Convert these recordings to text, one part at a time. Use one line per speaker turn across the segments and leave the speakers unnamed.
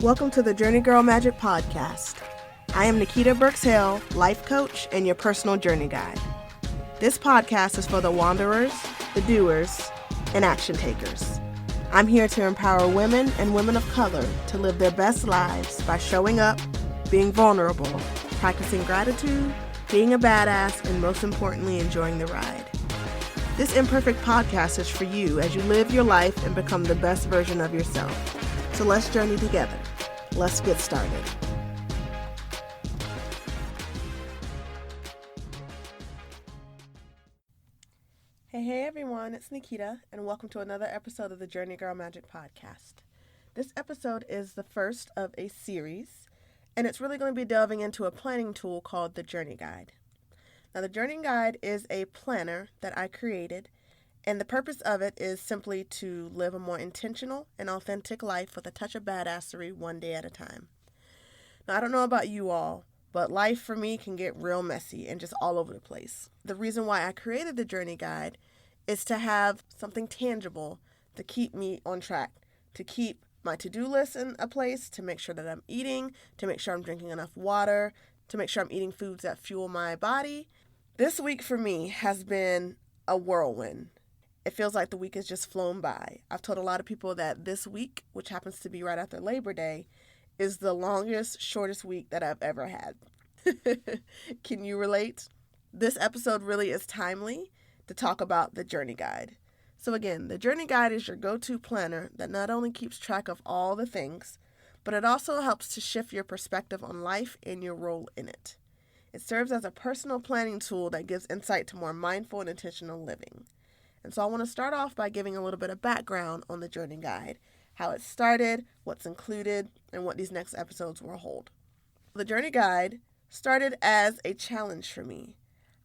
Welcome to the Journey Girl Magic Podcast. I am Nikita Burks-Hale, life coach and your personal journey guide. This podcast is for the wanderers, the doers, and action takers. I'm here to empower women and women of color to live their best lives by showing up, being vulnerable, practicing gratitude, being a badass, and most importantly, enjoying the ride. This imperfect podcast is for you as you live your life and become the best version of yourself. So let's journey together. Let's get started. Hey everyone, it's Nikita, and welcome to another episode of the Journey Girl Magic Podcast. This episode is the first of a series, and it's really going to be delving into a planning tool called the JourneyGuide. Now, the JourneyGuide is a planner that I created, and the purpose of it is simply to live a more intentional and authentic life with a touch of badassery one day at a time. Now, I don't know about you all, but life for me can get real messy and just all over the place. The reason why I created the JourneyGuide is to have something tangible to keep me on track, to keep my to-do list in a place, to make sure that I'm eating, to make sure I'm drinking enough water, to make sure I'm eating foods that fuel my body. This week for me has been a whirlwind. It feels like the week has just flown by. I've told a lot of people that this week, which happens to be right after Labor Day, is the longest, shortest week that I've ever had. Can you relate? This episode really is timely to talk about the JourneyGuide. So again, the JourneyGuide is your go-to planner that not only keeps track of all the things, but it also helps to shift your perspective on life and your role in it. It serves as a personal planning tool that gives insight to more mindful and intentional living. And so I want to start off by giving a little bit of background on the JourneyGuide, how it started, what's included, and what these next episodes will hold. The JourneyGuide started as a challenge for me.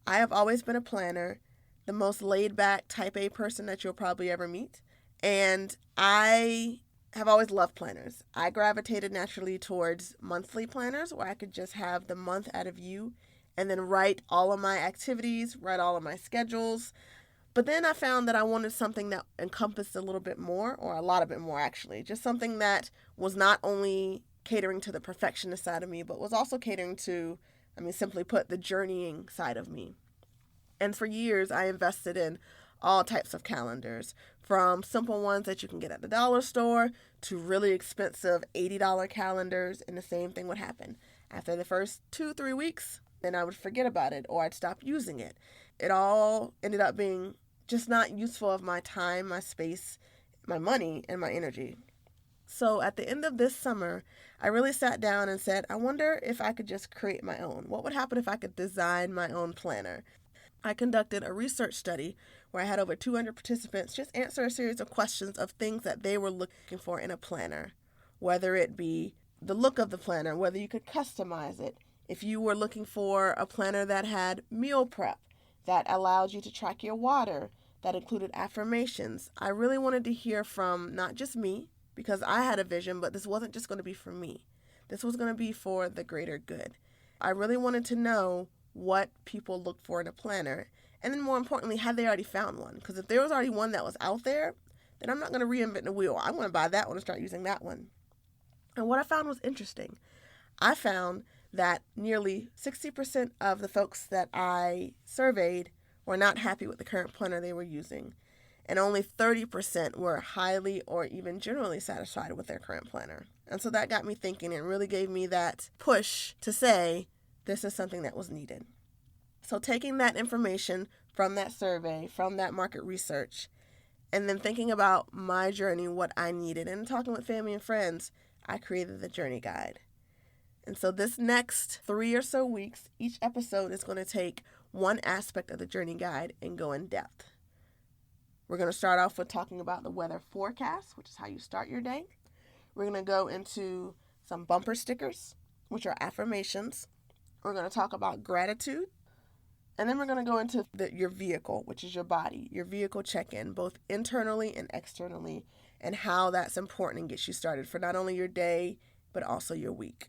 I have always been a planner, the most laid-back type A person that you'll probably ever meet, and I have always loved planners. I gravitated naturally towards monthly planners where I could just have the month out of view and then write all of my activities, write all of my schedules. But then I found that I wanted something that encompassed a little bit more, or a lot of it more actually, just something that was not only catering to the perfectionist side of me, but was also catering to, simply put, the journeying side of me. And for years, I invested in all types of calendars, from simple ones that you can get at the dollar store to really expensive $80 calendars, and the same thing would happen. After the first 2-3 weeks, then I would forget about it or I'd stop using it. It all ended up being just not useful of my time, my space, my money, and my energy. So at the end of this summer, I really sat down and said, I wonder if I could just create my own. What would happen if I could design my own planner? I conducted a research study where I had over 200 participants just answer a series of questions of things that they were looking for in a planner, whether it be the look of the planner, whether you could customize it, if you were looking for a planner that had meal prep, that allowed you to track your water, that included affirmations. I really wanted to hear from not just me, because I had a vision, but this wasn't just going to be for me. This was going to be for the greater good. I really wanted to know what people look for in a planner, and then more importantly, had they already found one? Because if there was already one that was out there, then I'm not going to reinvent the wheel. I'm going to buy that one and start using that one. And what I found was interesting. I found that nearly 60% of the folks that I surveyed were not happy with the current planner they were using, and only 30% were highly or even generally satisfied with their current planner. And so that got me thinking and really gave me that push to say this is something that was needed. So taking that information from that survey, from that market research, and then thinking about my journey, what I needed, and talking with family and friends, I created the JourneyGuide. And so this next 3 or so weeks, each episode is going to take one aspect of the JourneyGuide and go in depth. We're going to start off with talking about the weather forecast, which is how you start your day. We're going to go into some bumper stickers, which are affirmations. We're going to talk about gratitude. And then we're going to go into your vehicle, which is your body, your vehicle check-in, both internally and externally, and how that's important and gets you started for not only your day, but also your week.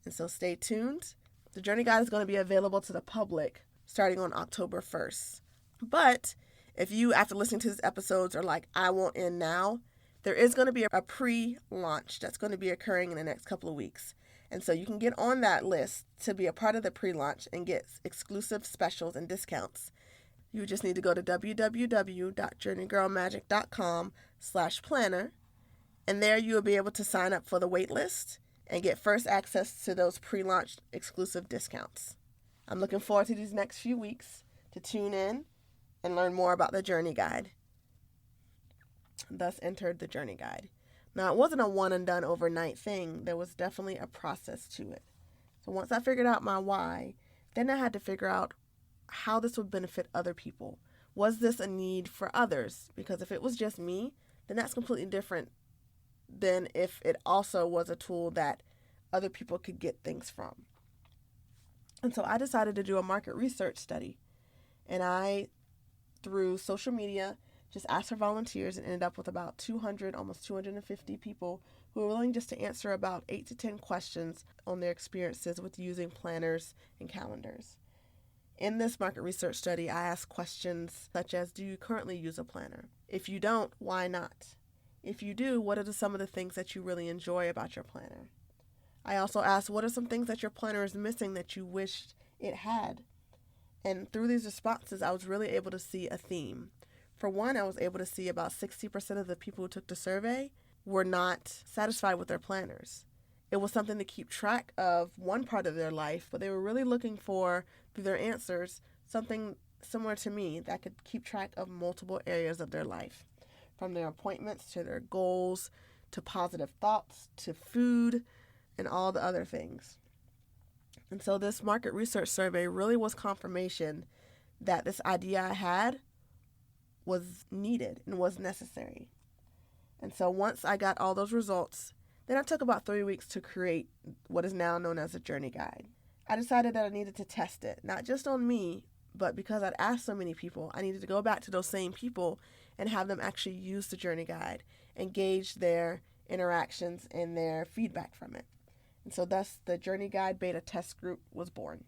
And so stay tuned. The JourneyGuide is going to be available to the public starting on October 1st. But if you, after listening to these episodes, are like, I want in now, There is going to be a pre-launch that's going to be occurring in the next couple of weeks. And so you can get on that list to be a part of the pre-launch and get exclusive specials and discounts. You just need to go to www.journeygirlmagic.com/planner, and there you will be able to sign up for the wait list and get first access to those pre-launch exclusive discounts. I'm looking forward to these next few weeks to tune in and learn more about the Journey Guide. Thus entered the Journey Guide. Now, it wasn't a one and done overnight thing. There was definitely a process to it. So once I figured out my why, then I had to figure out how this would benefit other people. Was this a need for others? Because if it was just me, then that's completely different than if it also was a tool that other people could get things from. And so I decided to do a market research study. And I, through social media, just asked for volunteers and ended up with about 200, almost 250 people who were willing just to answer about 8 to 10 questions on their experiences with using planners and calendars. In this market research study, I asked questions such as, do you currently use a planner? If you don't, why not? If you do, what are some of the things that you really enjoy about your planner? I also asked, what are some things that your planner is missing that you wished it had? And through these responses, I was really able to see a theme. For one, I was able to see about 60% of the people who took the survey were not satisfied with their planners. It was something to keep track of one part of their life, but they were really looking for, through their answers, something similar to me that could keep track of multiple areas of their life, from their appointments to their goals, to positive thoughts, to food, and all the other things. And so this market research survey really was confirmation that this idea I had was needed and was necessary. And so once I got all those results, then I took about 3 weeks to create what is now known as a Journey Guide. I decided that I needed to test it, not just on me, but because I'd asked so many people, I needed to go back to those same people and have them actually use the Journey Guide and gauge their interactions and their feedback from it. And so thus the Journey Guide beta test group was born.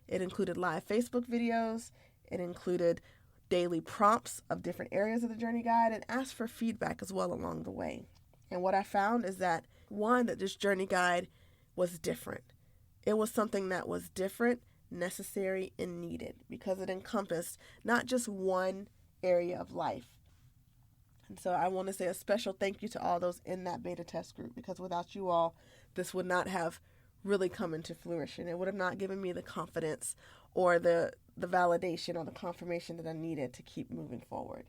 It included live Facebook videos, it included daily prompts of different areas of the Journey Guide, and asked for feedback as well along the way. And what I found is that, one, that this Journey Guide was different. It was something that was different, necessary, and needed because it encompassed not just one area of life. And so I want to say a special thank you to all those in that beta test group, because without you all, this would not have really come into fruition. It would have not given me the confidence or the validation or the confirmation that I needed to keep moving forward.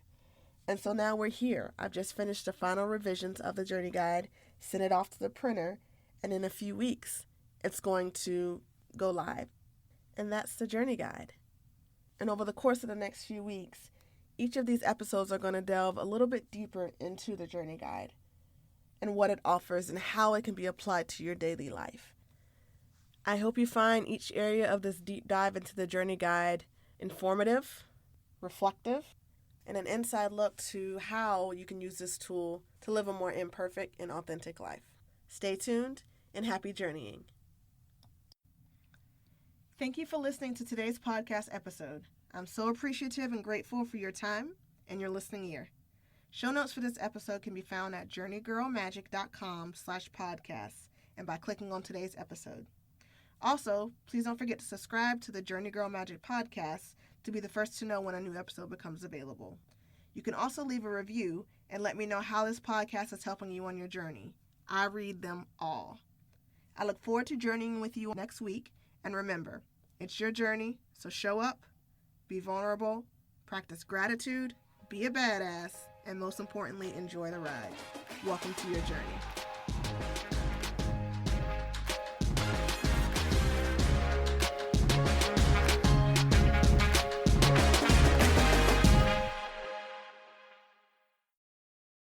And so now we're here. I've just finished the final revisions of the Journey Guide, sent it off to the printer, and in a few weeks, it's going to go live. And that's the Journey Guide. And over the course of the next few weeks, each of these episodes are going to delve a little bit deeper into the Journey Guide and what it offers and how it can be applied to your daily life. I hope you find each area of this deep dive into the Journey Guide informative, reflective, and an inside look to how you can use this tool to live a more imperfect and authentic life. Stay tuned and happy journeying. Thank you for listening to today's podcast episode. I'm so appreciative and grateful for your time and your listening ear. Show notes for this episode can be found at JourneyGirlMagic.com/podcast and by clicking on today's episode. Also, please don't forget to subscribe to the Journey Girl Magic podcast to be the first to know when a new episode becomes available. You can also leave a review and let me know how this podcast is helping you on your journey. I read them all. I look forward to journeying with you next week, and remember, it's your journey, so show up, be vulnerable, practice gratitude, be a badass, and most importantly, enjoy the ride. Welcome to your journey.